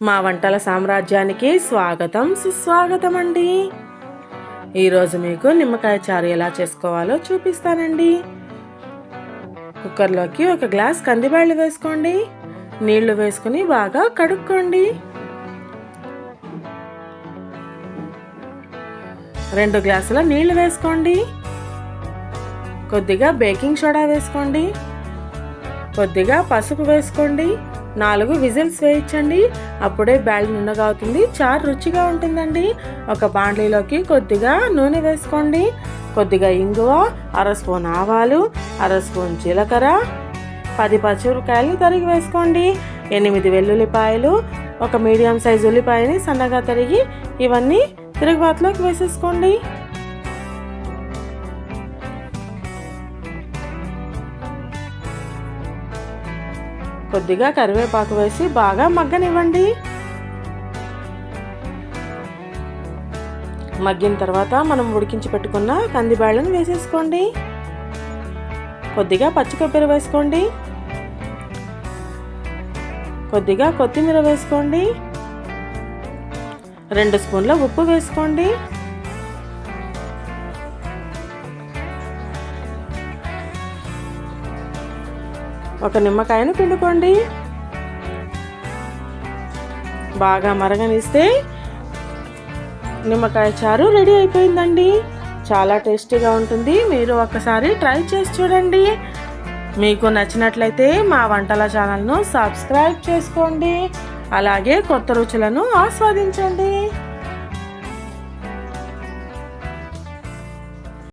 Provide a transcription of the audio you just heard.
మా వంటల సామ్రాజ్యానికి స్వాగతం సుస్వాగతం అండి. ఈరోజు మీకు నిమ్మకాయ చారు ఎలా చేసుకోవాలో చూపిస్తానండి. కుక్కర్లోకి 1 గ్లాస్ కందిబ్యాళ్ళు వేసుకోండి. నీళ్లు వేసుకుని బాగా కడుక్కోండి. 2 గ్లాసుల నీళ్లు వేసుకోండి. కొద్దిగా బేకింగ్ సోడా వేసుకోండి. కొద్దిగా పసుపు వేసుకోండి. 4 విజిల్స్ వేయించండి. అప్పుడే బ్యాళ్ళు నున్నగా అవుతుంది, చారు రుచిగా ఉంటుందండి. ఒక బాండ్లీలోకి కొద్దిగా నూనె వేసుకోండి. కొద్దిగా ఇంగువ, 1/2 స్పూన్ ఆవాలు, 1/2 స్పూన్ జీలకర్ర, 10 పచ్చిమిరపకాయలు తరిగి వేసుకోండి. 8 వెల్లుల్లిపాయలు, 1 మీడియం సైజు ఉల్లిపాయని సన్నగా తరిగి ఇవన్నీ తిరుగుబాతులోకి వేసేసుకోండి. కొద్దిగా కరివేపాకు వేసి బాగా మగ్గనివ్వండి. మగ్గిన తర్వాత మనం ఉడికించి పెట్టుకున్న కందిబ్యాళ్ళను వేసేసుకోండి. కొద్దిగా పచ్చి కొబ్బరి వేసుకోండి. కొద్దిగా కొత్తిమీర వేసుకోండి. 2 స్పూన్ల ఉప్పు వేసుకోండి. ఒక నిమ్మకాయను పిండుకోండి. బాగా మరగనిస్తే నిమ్మకాయ చారు రెడీ అయిపోయిందండి. చాలా టేస్టీగా ఉంటుంది. మీరు ఒక్కసారి ట్రై చేసి చూడండి. మీకు నచ్చినట్లయితే మా వంటల ఛానల్ను సబ్స్క్రైబ్ చేసుకోండి. అలాగే కొత్త రుచులను ఆస్వాదించండి.